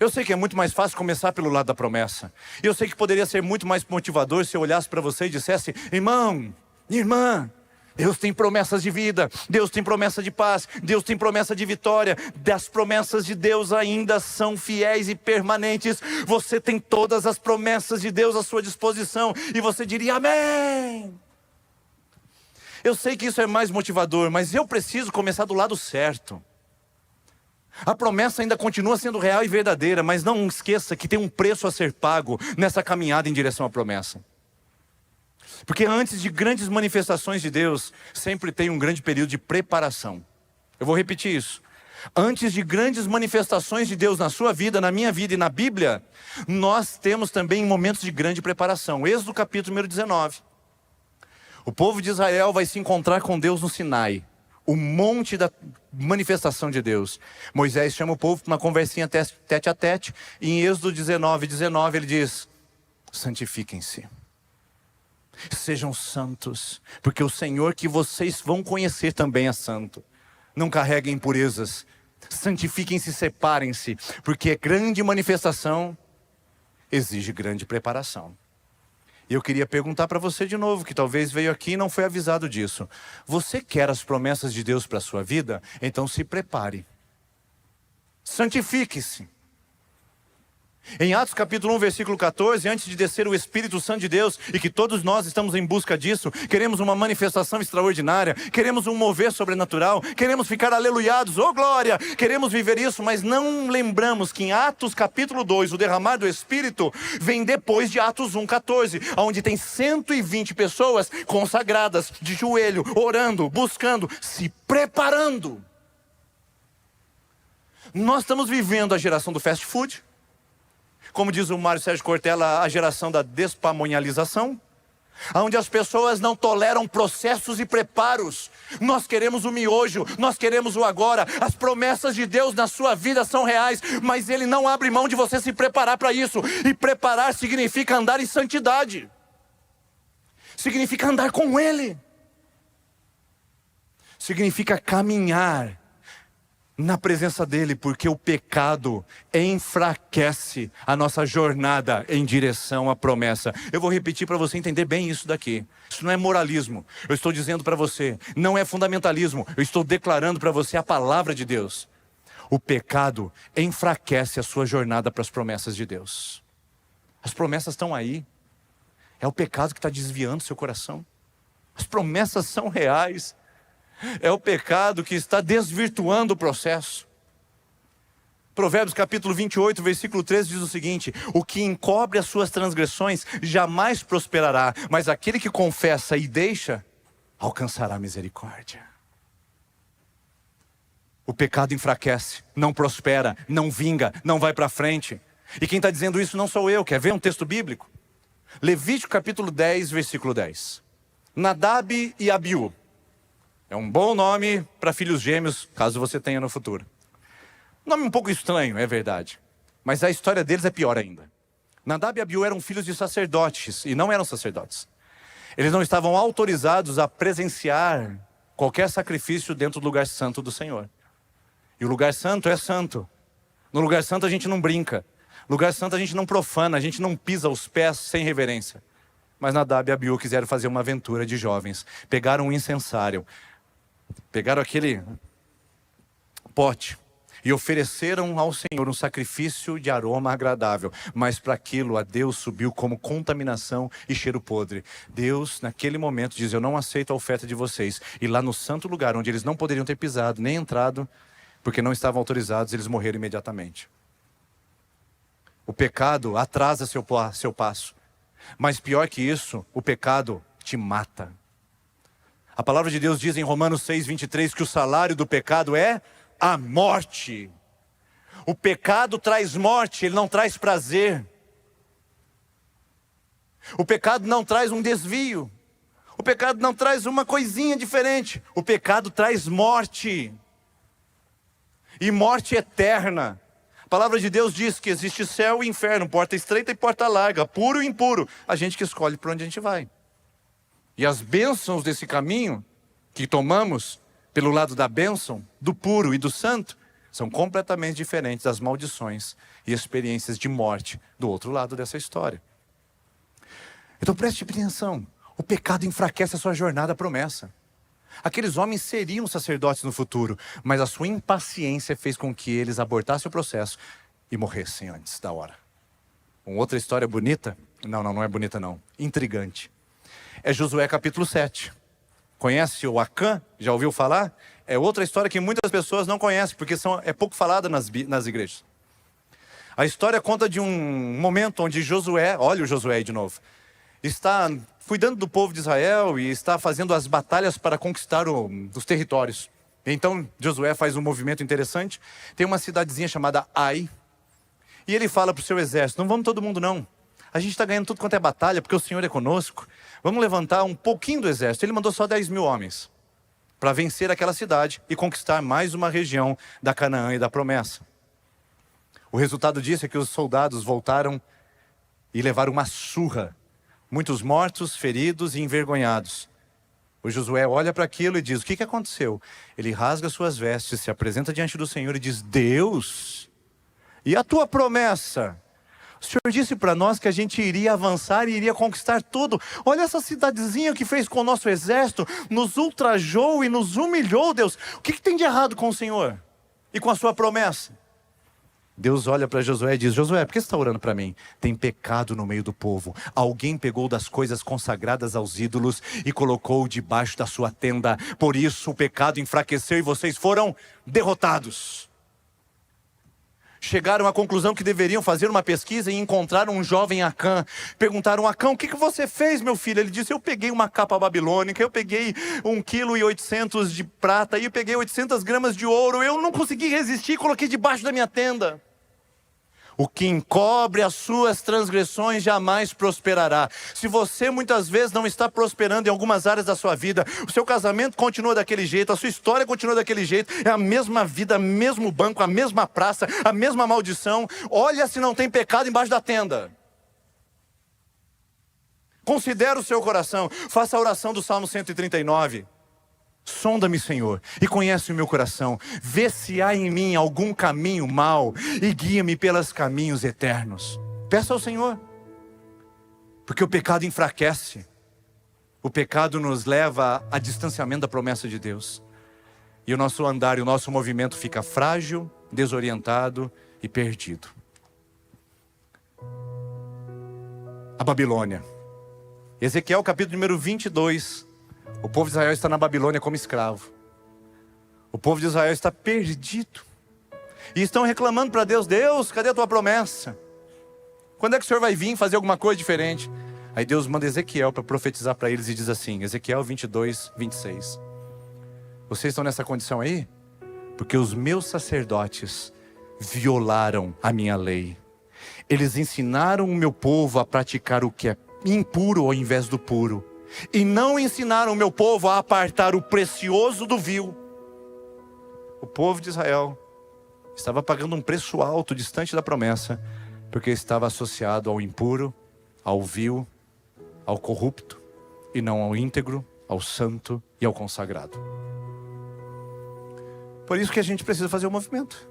Eu sei que é muito mais fácil começar pelo lado da promessa. E eu sei que poderia ser muito mais motivador se eu olhasse para você e dissesse: irmão, irmã, Deus tem promessas de vida, Deus tem promessa de paz, Deus tem promessa de vitória. As promessas de Deus ainda são fiéis e permanentes. Você tem todas as promessas de Deus à sua disposição. E você diria: amém. Eu sei que isso é mais motivador, mas eu preciso começar do lado certo. A promessa ainda continua sendo real e verdadeira, mas não esqueça que tem um preço a ser pago nessa caminhada em direção à promessa. Porque antes de grandes manifestações de Deus, sempre tem um grande período de preparação. Eu vou repetir isso. Antes de grandes manifestações de Deus na sua vida, na minha vida e na Bíblia, nós temos também momentos de grande preparação. Êxodo capítulo número 19. O povo de Israel vai se encontrar com Deus no Sinai, o monte da manifestação de Deus. Moisés chama o povo para uma conversinha tete a tete, e em Êxodo 19 ele diz: santifiquem-se, sejam santos, porque o Senhor que vocês vão conhecer também é santo. Não carreguem impurezas, santifiquem-se, separem-se, porque grande manifestação exige grande preparação. E eu queria perguntar para você de novo, que talvez veio aqui e não foi avisado disso. Você quer as promessas de Deus para a sua vida? Então se prepare. Santifique-se. Em Atos capítulo 1, versículo 14, antes de descer o Espírito Santo de Deus, e que todos nós estamos em busca disso, queremos uma manifestação extraordinária, queremos um mover sobrenatural, queremos ficar aleluiados, oh glória, queremos viver isso, mas não lembramos que em Atos capítulo 2, o derramar do Espírito vem depois de Atos 1, 14, onde tem 120 pessoas consagradas, de joelho, orando, buscando, se preparando. Nós estamos vivendo a geração do fast food. Como diz o Mário Sérgio Cortella, a geração da despamonialização, onde as pessoas não toleram processos e preparos. Nós queremos o miojo, nós queremos o agora. As promessas de Deus na sua vida são reais, mas Ele não abre mão de você se preparar para isso. E preparar significa andar em santidade, significa andar com Ele, significa caminhar na presença dEle, porque o pecado enfraquece a nossa jornada em direção à promessa. Eu vou repetir para você entender bem isso daqui. Isso não é moralismo. Eu estou dizendo para você, não é fundamentalismo. Eu estou declarando para você a palavra de Deus. O pecado enfraquece a sua jornada para as promessas de Deus. As promessas estão aí. É o pecado que está desviando seu coração. As promessas são reais. É o pecado que está desvirtuando o processo. Provérbios capítulo 28, versículo 13 diz o seguinte: o que encobre as suas transgressões jamais prosperará, mas aquele que confessa e deixa, alcançará misericórdia. O pecado enfraquece, não prospera, não vinga, não vai para frente. E quem está dizendo isso não sou eu. Quer ver um texto bíblico? Levítico capítulo 10, versículo 10. Nadab e Abiú. É um bom nome para filhos gêmeos, caso você tenha no futuro. Nome um pouco estranho, é verdade. Mas a história deles é pior ainda. Nadab e Abiú eram filhos de sacerdotes, e não eram sacerdotes. Eles não estavam autorizados a presenciar qualquer sacrifício dentro do lugar santo do Senhor. E o lugar santo é santo. No lugar santo a gente não brinca. No lugar santo a gente não profana, a gente não pisa os pés sem reverência. Mas Nadab e Abiú quiseram fazer uma aventura de jovens. Pegaram um incensário. Pegaram aquele pote, e ofereceram ao Senhor um sacrifício de aroma agradável. Mas para aquilo a Deus subiu como contaminação e cheiro podre. Deus, naquele momento, diz: eu não aceito a oferta de vocês. E lá no santo lugar, onde eles não poderiam ter pisado, nem entrado, porque não estavam autorizados, eles morreram imediatamente. O pecado atrasa seu passo. Mas pior que isso, o pecado te mata. A palavra de Deus diz em Romanos 6:23 que o salário do pecado é a morte. O pecado traz morte, ele não traz prazer. O pecado não traz um desvio. O pecado não traz uma coisinha diferente. O pecado traz morte. E morte eterna. A palavra de Deus diz que existe céu e inferno, porta estreita e porta larga, puro e impuro. A gente que escolhe para onde a gente vai. E as bênçãos desse caminho que tomamos pelo lado da bênção, do puro e do santo, são completamente diferentes das maldições e experiências de morte do outro lado dessa história. Então preste atenção, o pecado enfraquece a sua jornada à promessa. Aqueles homens seriam sacerdotes no futuro, mas a sua impaciência fez com que eles abortassem o processo e morressem antes da hora. Uma outra história bonita, não é bonita não, intrigante, é Josué capítulo 7. Conhece o Acã? Já ouviu falar? É outra história que muitas pessoas não conhecem, porque é pouco falada nas igrejas. A história conta de um momento onde Josué, olha o Josué aí de novo, está cuidando do povo de Israel e está fazendo as batalhas para conquistar os territórios. Então Josué faz um movimento interessante. Tem uma cidadezinha chamada Ai, e ele fala para o seu exército: não vamos todo mundo não. A gente está ganhando tudo quanto é batalha, porque o Senhor é conosco. Vamos levantar um pouquinho do exército. Ele mandou só 10.000 homens para vencer aquela cidade e conquistar mais uma região da Canaã e da promessa. O resultado disso é que os soldados voltaram e levaram uma surra. Muitos mortos, feridos e envergonhados. O Josué olha para aquilo e diz: o que aconteceu? Ele rasga suas vestes, se apresenta diante do Senhor e diz: Deus, e a tua promessa? O Senhor disse para nós que a gente iria avançar e iria conquistar tudo. Olha essa cidadezinha que fez com o nosso exército, nos ultrajou e nos humilhou, Deus. O que tem de errado com o Senhor e com a sua promessa? Deus olha para Josué e diz: Josué, por que você está orando para mim? Tem pecado no meio do povo. Alguém pegou das coisas consagradas aos ídolos e colocou debaixo da sua tenda. Por isso o pecado enfraqueceu e vocês foram derrotados. Chegaram à conclusão que deveriam fazer uma pesquisa e encontraram um jovem Acã. Perguntaram: Acã, o que você fez, meu filho? Ele disse: eu peguei uma capa babilônica, eu peguei 1,8 kg de prata e eu peguei 800 gramas de ouro. Eu não consegui resistir e coloquei debaixo da minha tenda. O que encobre as suas transgressões jamais prosperará. Se você muitas vezes não está prosperando em algumas áreas da sua vida, o seu casamento continua daquele jeito, a sua história continua daquele jeito, é a mesma vida, mesmo banco, a mesma praça, a mesma maldição, olha se não tem pecado embaixo da tenda. Considera o seu coração, faça a oração do Salmo 139. Sonda-me, Senhor, e conhece o meu coração. Vê se há em mim algum caminho mau e guia-me pelos caminhos eternos. Peça ao Senhor, porque o pecado enfraquece. O pecado nos leva a distanciamento da promessa de Deus. E o nosso andar e o nosso movimento fica frágil, desorientado e perdido. A Babilônia. Ezequiel capítulo número 22. O povo de Israel está na Babilônia como escravo. O povo de Israel está perdido. E estão reclamando para Deus: Deus, cadê a tua promessa? Quando é que o Senhor vai vir fazer alguma coisa diferente? Aí Deus manda Ezequiel para profetizar para eles e diz assim, Ezequiel 22, 26. Vocês estão nessa condição aí? Porque os meus sacerdotes violaram a minha lei. Eles ensinaram o meu povo a praticar o que é impuro ao invés do puro. E não ensinaram o meu povo a apartar o precioso do vil. O povo de Israel estava pagando um preço alto, distante da promessa, porque estava associado ao impuro, ao vil, ao corrupto, e não ao íntegro, ao santo e ao consagrado. Por isso que a gente precisa fazer o movimento.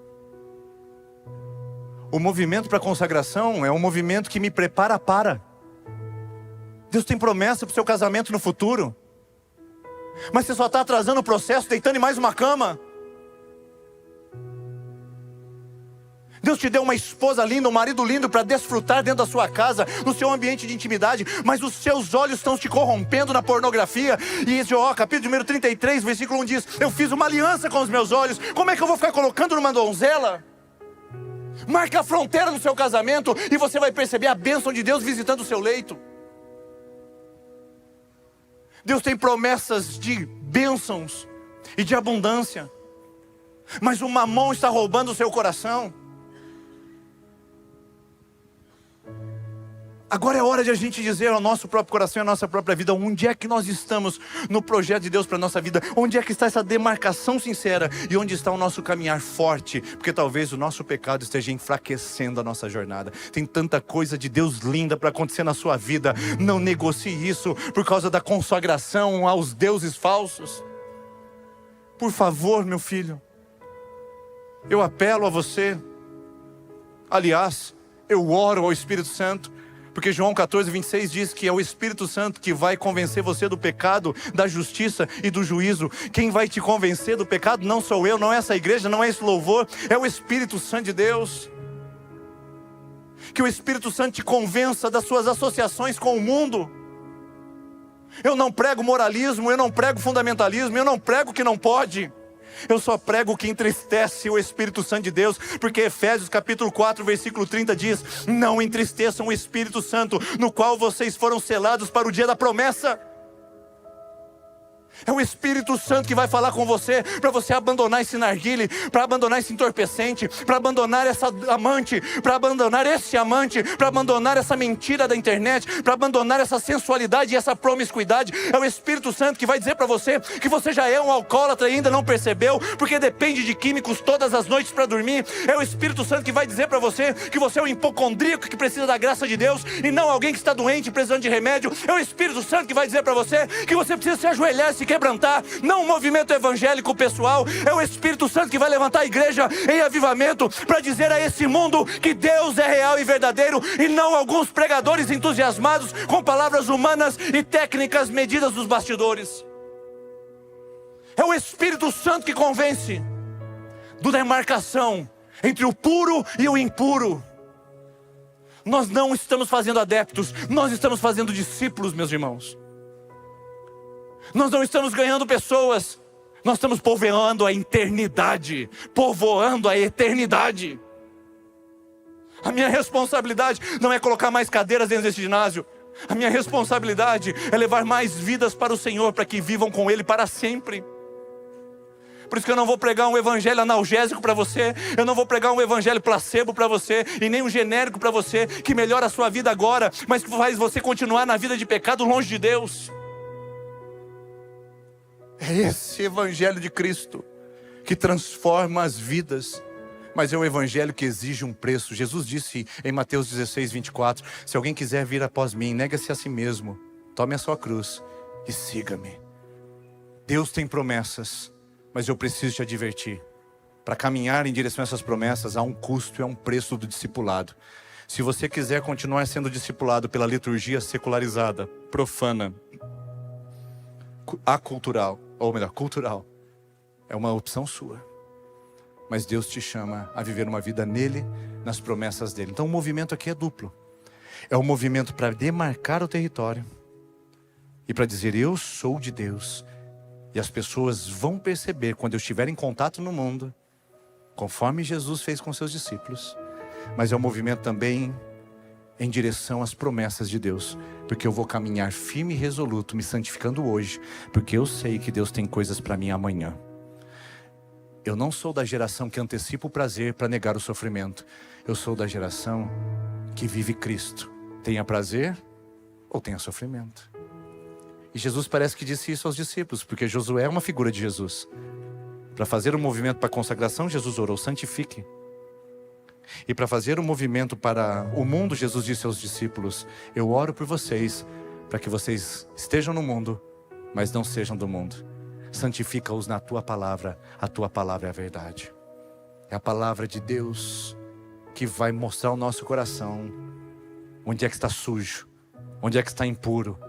O movimento para a consagração é um movimento que me prepara para. Deus tem promessa para o seu casamento no futuro. Mas você só está atrasando o processo, deitando em mais uma cama. Deus te deu uma esposa linda, um marido lindo para desfrutar dentro da sua casa, no seu ambiente de intimidade, mas os seus olhos estão te corrompendo na pornografia. E Jó, capítulo número 33, versículo 1 diz: eu fiz uma aliança com os meus olhos, como é que eu vou ficar colocando numa donzela? Marca a fronteira no seu casamento e você vai perceber a bênção de Deus visitando o seu leito. Deus tem promessas de bênçãos e de abundância, mas o mamão está roubando o seu coração. Agora é hora de a gente dizer ao nosso próprio coração e à nossa própria vida, onde é que nós estamos no projeto de Deus para a nossa vida, onde é que está essa demarcação sincera e onde está o nosso caminhar forte, porque talvez o nosso pecado esteja enfraquecendo a nossa jornada. Tem tanta coisa de Deus linda para acontecer na sua vida, não negocie isso por causa da consagração aos deuses falsos. Por favor, meu filho, eu apelo a você, aliás, eu oro ao Espírito Santo, porque João 14, 26 diz que é o Espírito Santo que vai convencer você do pecado, da justiça e do juízo. Quem vai te convencer do pecado não sou eu, não é essa igreja, não é esse louvor, é o Espírito Santo de Deus. Que o Espírito Santo te convença das suas associações com o mundo. Eu não prego moralismo, eu não prego fundamentalismo, eu não prego que não pode. Eu só prego o que entristece o Espírito Santo de Deus, porque Efésios capítulo 4, versículo 30 diz: não entristeçam o Espírito Santo, no qual vocês foram selados para o dia da promessa. É o Espírito Santo que vai falar com você, para você abandonar esse narguile, para abandonar esse entorpecente, para abandonar essa amante, para abandonar esse amante, para abandonar essa mentira da internet, para abandonar essa sensualidade e essa promiscuidade. É o Espírito Santo que vai dizer para você que você já é um alcoólatra e ainda não percebeu, porque depende de químicos todas as noites para dormir. É o Espírito Santo que vai dizer para você que você é um hipocondríaco que precisa da graça de Deus e não alguém que está doente precisando de remédio. É o Espírito Santo que vai dizer para você que você precisa se ajoelhar e se quebrantar, não um movimento evangélico pessoal. É o Espírito Santo que vai levantar a igreja em avivamento para dizer a esse mundo que Deus é real e verdadeiro, e não alguns pregadores entusiasmados com palavras humanas e técnicas medidas dos bastidores. É o Espírito Santo que convence da demarcação entre o puro e o impuro. Nós não estamos fazendo adeptos, nós estamos fazendo discípulos, meus irmãos. Nós não estamos ganhando pessoas, nós estamos povoando a eternidade. Povoando a eternidade. A minha responsabilidade não é colocar mais cadeiras dentro desse ginásio. A minha responsabilidade é levar mais vidas para o Senhor, para que vivam com Ele para sempre. Por isso que eu não vou pregar um evangelho analgésico para você, eu não vou pregar um evangelho placebo para você, e nem um genérico para você, que melhora a sua vida agora, mas que faz você continuar na vida de pecado longe de Deus. É esse evangelho de Cristo que transforma as vidas, mas é um evangelho que exige um preço. Jesus disse em Mateus 16, 24, se alguém quiser vir após mim, nega-se a si mesmo, tome a sua cruz e siga-me. Deus tem promessas, mas eu preciso te advertir, para caminhar em direção a essas promessas há um custo e há um preço do discipulado. Se você quiser continuar sendo discipulado pela liturgia secularizada, profana, acultural, ou melhor, cultural, é uma opção sua. Mas Deus te chama a viver uma vida nele, nas promessas dele. Então o movimento aqui é duplo. É um movimento para demarcar o território e para dizer, eu sou de Deus. E as pessoas vão perceber quando eu estiver em contato no mundo, conforme Jesus fez com seus discípulos. Mas é um movimento também em direção às promessas de Deus, porque eu vou caminhar firme e resoluto, me santificando hoje, porque eu sei que Deus tem coisas para mim amanhã. Eu não sou da geração que antecipa o prazer para negar o sofrimento. Eu sou da geração que vive Cristo. Tenha prazer ou tenha sofrimento. E Jesus parece que disse isso aos discípulos, porque Josué é uma figura de Jesus. Para fazer um movimento para a consagração, Jesus orou, santifique. E para fazer um movimento para o mundo, Jesus disse aos discípulos, eu oro por vocês, para que vocês estejam no mundo, mas não sejam do mundo. Santifica-os na tua palavra, a tua palavra é a verdade. É a palavra de Deus que vai mostrar ao nosso coração onde é que está sujo, onde é que está impuro,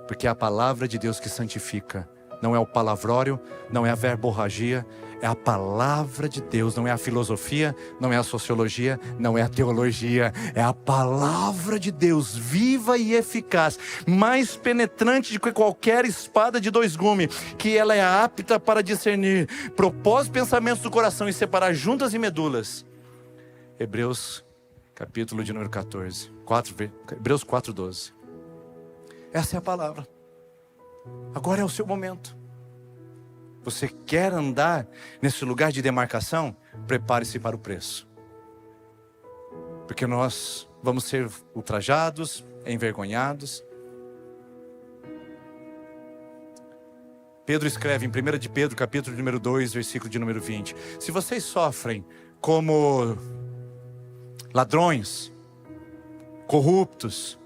porque é a palavra de Deus que santifica. Não é o palavrório, não é a verborragia, É a palavra de Deus, não é a filosofia, não é a sociologia, não é a teologia. É a palavra de Deus, viva e eficaz, mais penetrante do que qualquer espada de dois gumes, que ela é apta para discernir propósitos e pensamentos do coração e separar juntas e medulas. Hebreus, capítulo de número 14, Hebreus 4:12. Essa é a palavra. Agora é o seu momento. Você quer andar nesse lugar de demarcação? Prepare-se para o preço. Porque nós vamos ser ultrajados, envergonhados. Pedro escreve em 1 de Pedro, capítulo número 2, versículo de número 20. Se vocês sofrem como ladrões, corruptos,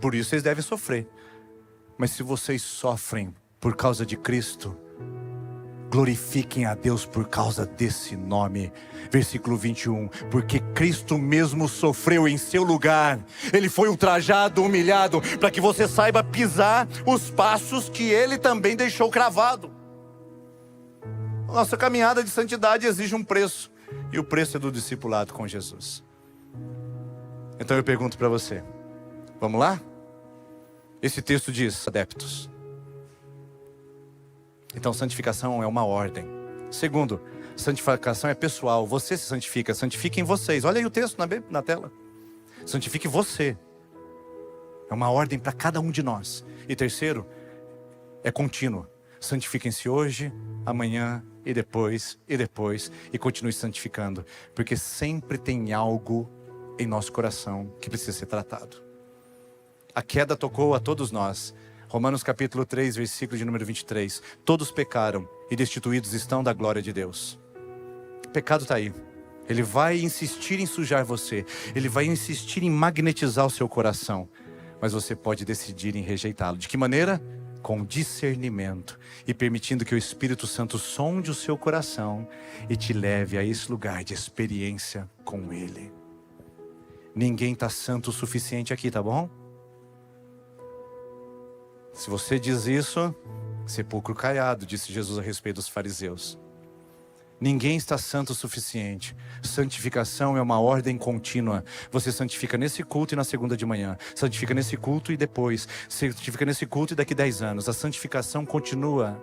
por isso vocês devem sofrer. Mas se vocês sofrem por causa de Cristo, glorifiquem a Deus por causa desse nome. Versículo 21. Porque Cristo mesmo sofreu em seu lugar. Ele foi ultrajado, humilhado, para que você saiba pisar os passos que Ele também deixou cravado. Nossa caminhada de santidade exige um preço. E o preço é do discipulado com Jesus. Então eu pergunto para você. Vamos lá? Esse texto diz, adeptos. Então santificação é uma ordem. Segundo, santificação é pessoal. Você se santifica, santifiquem vocês. Olha aí o texto na tela. Santifique você. É uma ordem para cada um de nós. E terceiro, é contínuo. Santifiquem-se hoje, amanhã e depois. E continue santificando. Porque sempre tem algo em nosso coração que precisa ser tratado. A queda tocou a todos nós. Romanos capítulo 3, versículo de número 23. Todos pecaram e destituídos estão da glória de Deus. O pecado está aí. Ele vai insistir em sujar você. Ele vai insistir em magnetizar o seu coração. Mas você pode decidir em rejeitá-lo. De que maneira? Com discernimento. E permitindo que o Espírito Santo sonde o seu coração e te leve a esse lugar de experiência com Ele. Ninguém está santo o suficiente aqui, tá bom? Se você diz isso, sepulcro caiado, disse Jesus a respeito dos fariseus. Ninguém está santo o suficiente. Santificação é uma ordem contínua. Você santifica nesse culto e na segunda de manhã. Santifica nesse culto e depois. Santifica nesse culto e daqui 10 anos. A santificação continua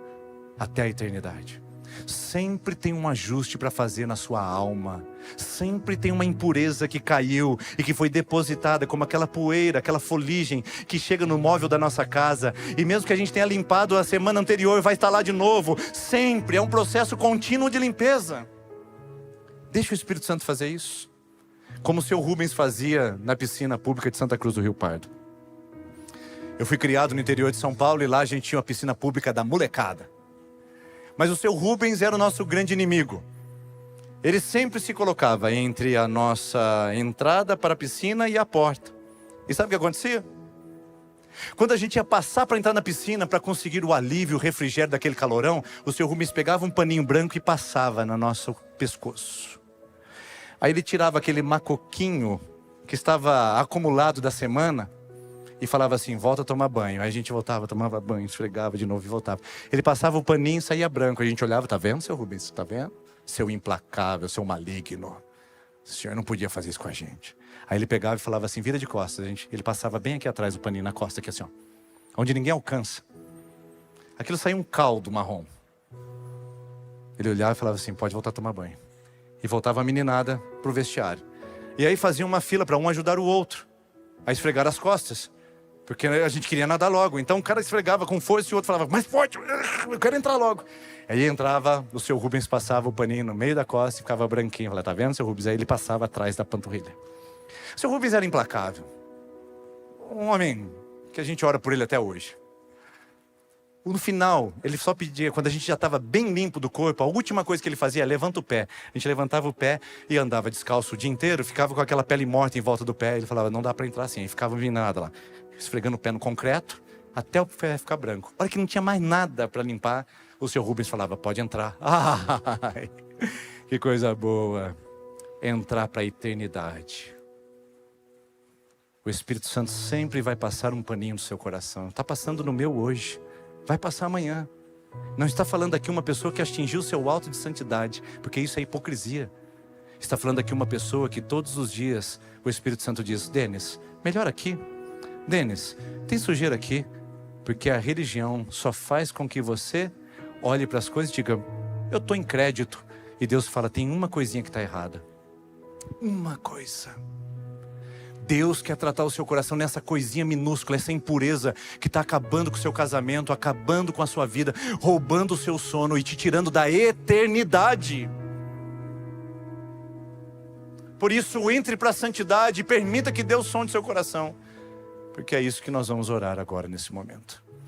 até a eternidade. Sempre tem um ajuste para fazer na sua alma. Sempre tem uma impureza que caiu e que foi depositada, como aquela poeira, aquela foligem que chega no móvel da nossa casa. E mesmo que a gente tenha limpado a semana anterior, vai estar lá de novo. Sempre é um processo contínuo de limpeza. Deixa o Espírito Santo fazer isso. Como o seu Rubens fazia na piscina pública de Santa Cruz do Rio Pardo. Eu fui criado no interior de São Paulo e lá a gente tinha uma piscina pública da molecada. Mas o seu Rubens era o nosso grande inimigo. Ele sempre se colocava entre a nossa entrada para a piscina e a porta. E sabe o que acontecia? Quando a gente ia passar para entrar na piscina, para conseguir o alívio, o refrigério daquele calorão, o seu Rubens pegava um paninho branco e passava no nosso pescoço. Aí ele tirava aquele macoquinho que estava acumulado da semana e falava assim, volta a tomar banho. Aí a gente voltava, tomava banho, esfregava de novo e voltava. Ele passava o paninho e saía branco. A gente olhava, tá vendo, seu Rubens? Tá vendo? Seu implacável, seu maligno. O senhor não podia fazer isso com a gente. Aí ele pegava e falava assim, vira de costas. Ele passava bem aqui atrás do paninho, na costa aqui assim, ó. Onde ninguém alcança. Aquilo saía um caldo marrom. Ele olhava e falava assim, pode voltar a tomar banho. E voltava a meninada pro vestiário. E aí fazia uma fila para um ajudar o outro a esfregar as costas. Porque a gente queria nadar logo. Então o cara esfregava com força e o outro falava, mas pode, eu quero entrar logo. Aí entrava, o seu Rubens passava o paninho no meio da costa e ficava branquinho. Eu falei, tá vendo, seu Rubens? Aí ele passava atrás da panturrilha. O seu Rubens era implacável. Um homem que a gente ora por ele até hoje. No final, ele só pedia, quando a gente já estava bem limpo do corpo, a última coisa que ele fazia é levanta o pé. A gente levantava o pé e andava descalço o dia inteiro, ficava com aquela pele morta em volta do pé. Ele falava, não dá para entrar assim. Aí ficava vinado lá, esfregando o pé no concreto, até o pé ficar branco. A hora que não tinha mais nada para limpar, o seu Rubens falava, pode entrar. Ai, que coisa boa. Entrar para a eternidade. O Espírito Santo sempre vai passar um paninho no seu coração. Está passando no meu hoje. Vai passar amanhã. Não está falando aqui uma pessoa que atingiu o seu alto de santidade, porque isso é hipocrisia. Está falando aqui uma pessoa que todos os dias o Espírito Santo diz: Denis, melhor aqui. Denis, tem sujeira aqui. Porque a religião só faz com que você olhe para as coisas e diga: eu estou em crédito. E Deus fala: tem uma coisinha que está errada. Uma coisa. Deus quer tratar o seu coração nessa coisinha minúscula, essa impureza que está acabando com o seu casamento, acabando com a sua vida, roubando o seu sono e te tirando da eternidade. Por isso, entre para a santidade e permita que Deus sonde seu coração. Porque é isso que nós vamos orar agora nesse momento.